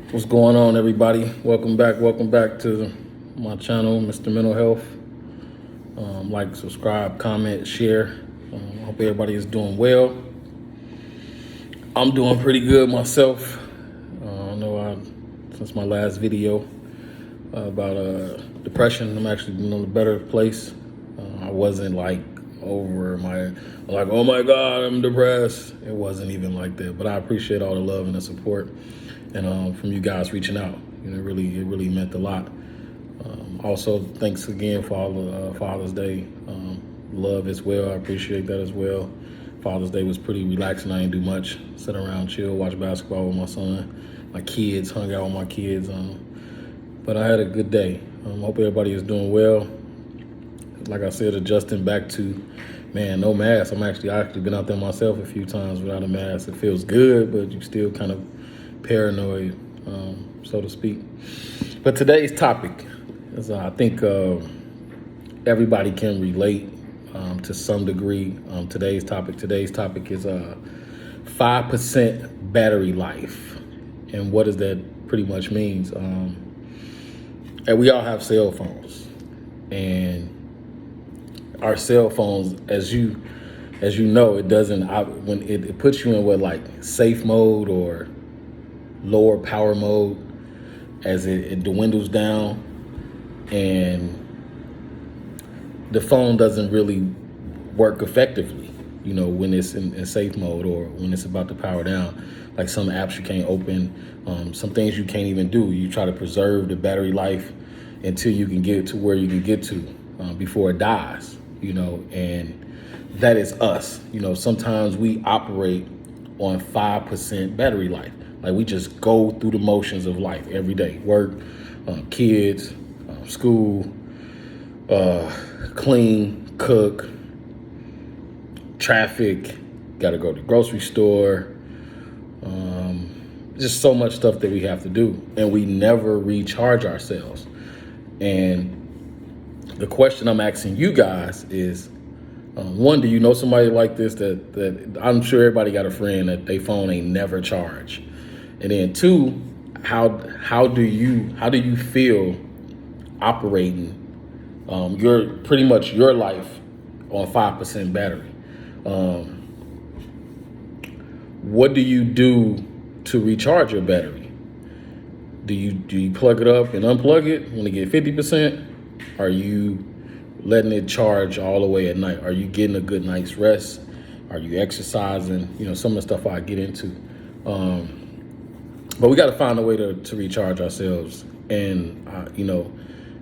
What's going on, everybody? Welcome back to my channel, Mr. Mental Health. Like, subscribe, comment, share. Hope everybody is doing well. I'm doing pretty good myself. I know since my last video about depression, I'm actually in a better place. I wasn't like oh my God, I'm depressed. It wasn't even like that, but I appreciate all the love and the support and from you guys reaching out. It really meant a lot. Also, thanks again for all the Father's Day love as well. I appreciate that as well. Father's Day was pretty relaxing. I didn't do much. Sit around, chill, watch basketball with my son, my kids, hung out with my kids. But I had a good day. Hope everybody is doing well. Like I said, adjusting back to, no mask. I actually been out there myself a few times without a mask. It feels good, but you still kind of paranoid, so to speak. But today's topic is, I think everybody can relate to some degree. Today's topic is 5% battery life, and what does that pretty much means? And we all have cell phones, and our cell phones, as you know, it doesn't when it puts you in like safe mode or lower power mode as it dwindles down, and the phone doesn't really work effectively, when it's in safe mode or when it's about to power down. Like some apps you can't open, some things you can't even do. You try to preserve the battery life until you can get to where you can get to before it dies, and that is us. Sometimes we operate on 5% battery life. Like we just go through the motions of life every day. Work, kids, school, clean, cook, traffic, gotta go to the grocery store. Just so much stuff that we have to do, and we never recharge ourselves. And the question I'm asking you guys is, one, do you know somebody like this that I'm sure everybody got a friend that their phone ain't never charged? And then two, how do you feel operating your life on 5% battery? What do you do to recharge your battery? Do you plug it up and unplug it when it get 50%? Are you letting it charge all the way at night? Are you getting a good night's rest? Are you exercising? Some of the stuff I get into. But we got to find a way to recharge ourselves. And,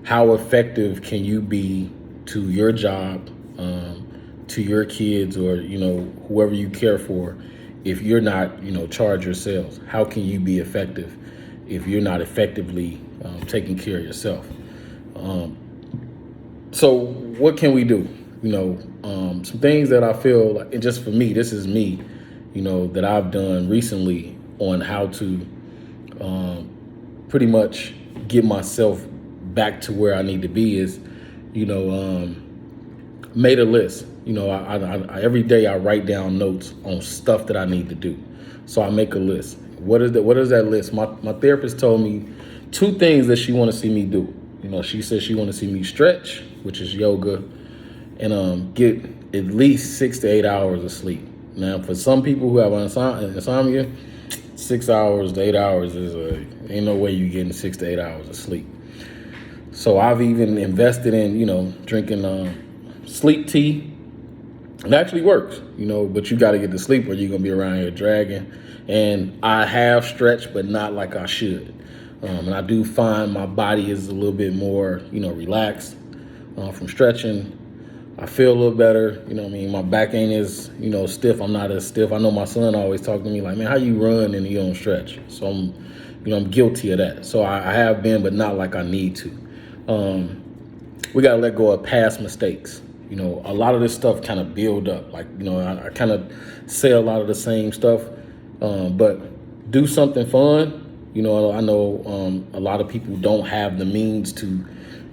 how effective can you be to your job, to your kids, or, whoever you care for, if you're not, charge yourselves? How can you be effective if you're not effectively taking care of yourself? So what can we do? Some things that I feel like, and just for me, this is me, that I've done recently on how to pretty much get myself back to where I need to be is, made a list. I every day I write down notes on stuff that I need to do. So I make a list. What is that list? My therapist told me 2 things that she want to see me do. She said she want to see me stretch, which is yoga, and get at least 6 to 8 hours of sleep. Now, for some people who have insomnia, 6 hours to 8 hours ain't no way you getting 6 to 8 hours of sleep. So I've even invested in, drinking sleep tea. It actually works, but you got to get to sleep or you're going to be around here dragging. And I have stretched, but not like I should. And I do find my body is a little bit more, relaxed from stretching. I feel a little better. My back ain't as, stiff. I'm not as stiff. I know my son always talking to me like, man, how you run and you don't stretch? So I'm guilty of that. So I have been, but not like I need to. We got to let go of past mistakes. A lot of this stuff kind of build up. Like, I kind of say a lot of the same stuff, but do something fun. I know a lot of people don't have the means to,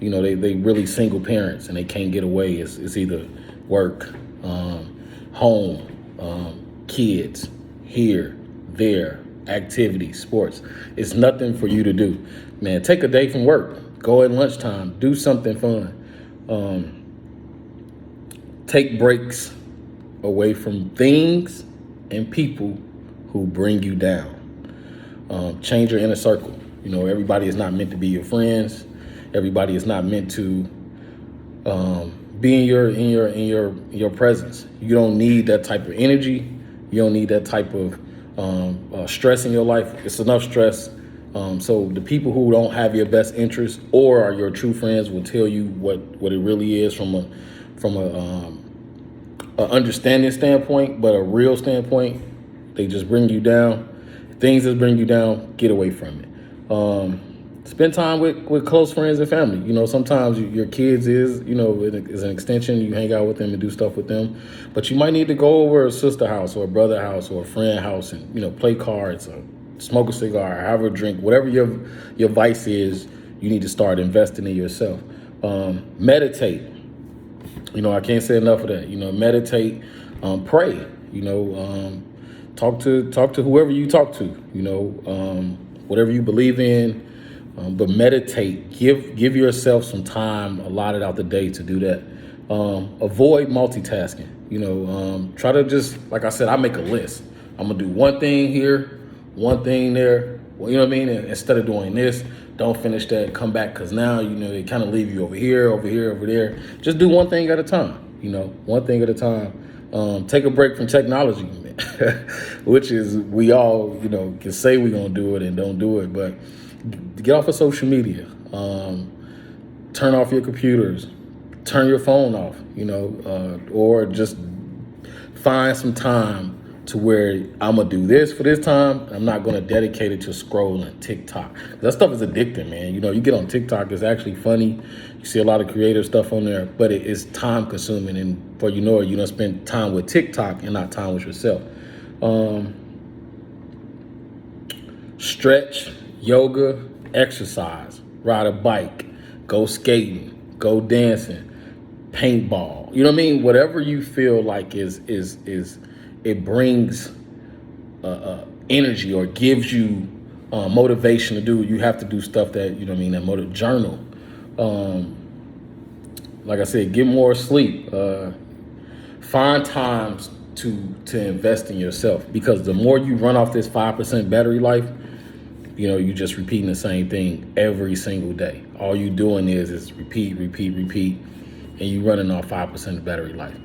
they really single parents and they can't get away. It's either work, home, kids, here, there, activities, sports. It's nothing for you to do. Man, take a day from work. Go at lunchtime. Do something fun. Take breaks away from things and people who bring you down. Change your inner circle. You know, everybody is not meant to be your friends. Everybody is not meant to be in your presence. You don't need that type of energy. You don't need that type of stress in your life. It's enough stress. So the people who don't have your best interest or are your true friends will tell you what it really is from a understanding standpoint, but a real standpoint. They just bring you down. Things that bring you down, get away from it. Spend time with close friends and family. You know, sometimes your kids is an extension. You hang out with them and do stuff with them. But you might need to go over a sister house or a brother house or a friend house and, play cards or smoke a cigar, or have a drink, whatever your vice is, you need to start investing in yourself. Meditate. I can't say enough of that. Meditate, pray, talk to whoever you talk to, whatever you believe in, but meditate, give yourself some time allotted out the day to do that. Avoid multitasking, try to just, like I said, I make a list. I'm gonna do one thing here, one thing there, you know what I mean? And instead of doing this, don't finish that, come back, because now, they kind of leave you over here, over there. Just do one thing at a time, one thing at a time. Take a break from technology, which is, we all, can say we're going to do it and don't do it, but get off of social media. Turn off your computers, turn your phone off, or just find some time to where I'm going to do this for this time. I'm not going to dedicate it to scrolling TikTok. That stuff is addicting, man. You get on TikTok, it's actually funny. You see a lot of creative stuff on there, but it is time consuming. And before you know it, you don't spend time with TikTok and not time with yourself. Stretch, yoga, exercise, ride a bike, go skating, go dancing, paintball. You know what I mean? Whatever you feel like is it brings energy or gives you motivation to do. You have to do stuff that, that journal. Like I said, get more sleep. Find times to invest in yourself, because the more you run off this 5% battery life, you just repeating the same thing every single day. All you doing is repeat, and you running off 5% battery life.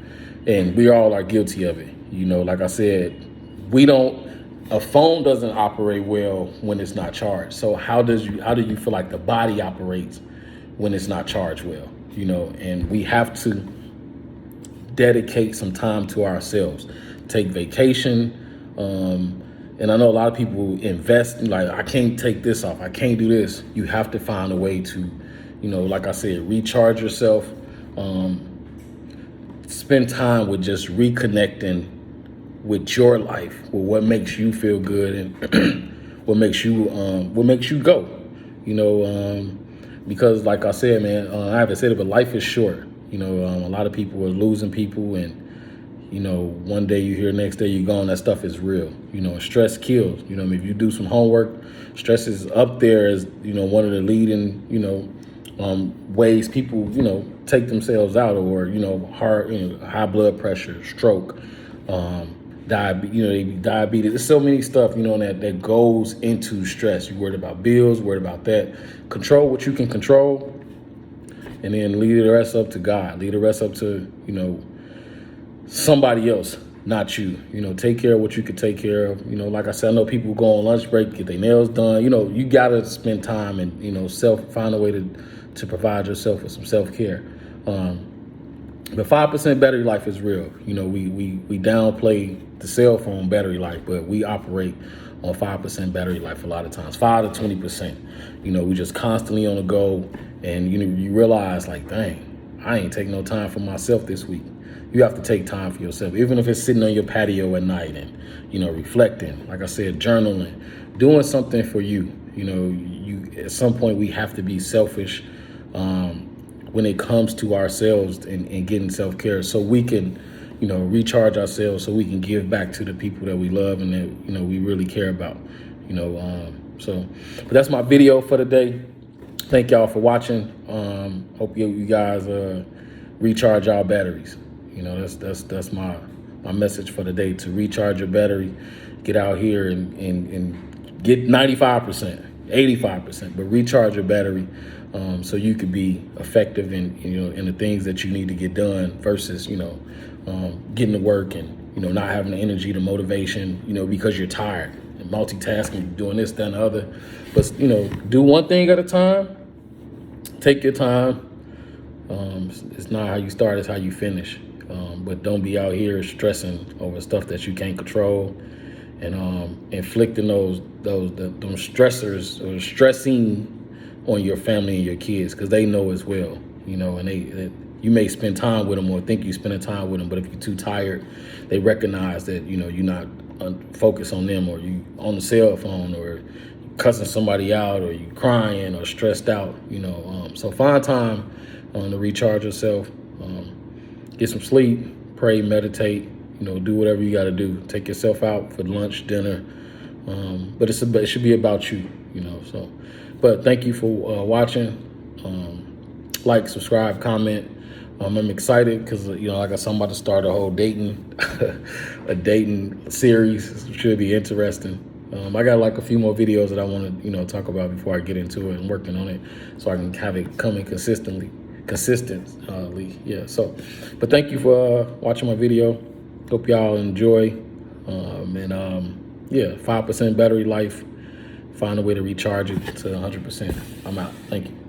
And we all are guilty of it. Like I said, a phone doesn't operate well when it's not charged. So how do you feel like the body operates when it's not charged well? And we have to dedicate some time to ourselves, take vacation. And I know a lot of people invest, like, I can't take this off, I can't do this. You have to find a way to, like I said, recharge yourself. Spend time with just reconnecting with your life, with what makes you feel good and what makes you go. Because like I said, man, I haven't said it, but life is short. A lot of people are losing people, and one day you hear, next day you're gone. That stuff is real. Stress kills. If you do some homework, stress is up there as one of the leading ways people take themselves out, or heart, high blood pressure, stroke, diabetes. There's so many stuff that goes into stress. You're worried about bills, worried about that. Control what you can control, and then leave the rest up to God. Leave the rest up to somebody else, not you. Take care of what you can take care of. Like I said, I know people go on lunch break, get their nails done. You gotta spend time and find a way to provide yourself with some self-care. But 5% battery life is real. We downplay the cell phone battery life, but we operate on 5% battery life a lot of times, 5 to 20%. We just constantly on the go, and you realize, like, dang, I ain't taking no time for myself this week. You have to take time for yourself, even if it's sitting on your patio at night and reflecting. Like I said, journaling, doing something for you. You at some point we have to be selfish when it comes to ourselves and getting self-care, so we can recharge ourselves, so we can give back to the people that we love and that we really care about. But that's my video for today. Thank y'all for watching. Hope you guys recharge y'all batteries. That's my message for the day, to recharge your battery. Get out here and get 95%, 85%, but recharge your battery so you could be effective in the things that you need to get done versus, getting to work and, not having the energy, the motivation, because you're tired and multitasking, doing this, that, and the other. But, do one thing at a time. Take your time. It's not how you start, it's how you finish. But don't be out here stressing over stuff that you can't control and inflicting those stressors or stressing on your family and your kids, because they know as well, and you may spend time with them or think you're spending time with them, but if you're too tired, they recognize that, you're not focused on them, or you on the cell phone, or cussing somebody out, or you crying or stressed out, so find time to recharge yourself, get some sleep, pray, meditate, do whatever you got to do. Take yourself out for lunch, dinner, but it should be about you, but thank you for watching. Like, subscribe, comment. I'm excited because, like I said, I'm about to start a whole dating series. It should be interesting. I got like a few more videos that I want to, talk about before I get into it, and working on it so I can have it coming consistently. Yeah. So, but thank you for watching my video. Hope y'all enjoy. Yeah, 5% battery life. Find a way to recharge it to 100%. I'm out. Thank you.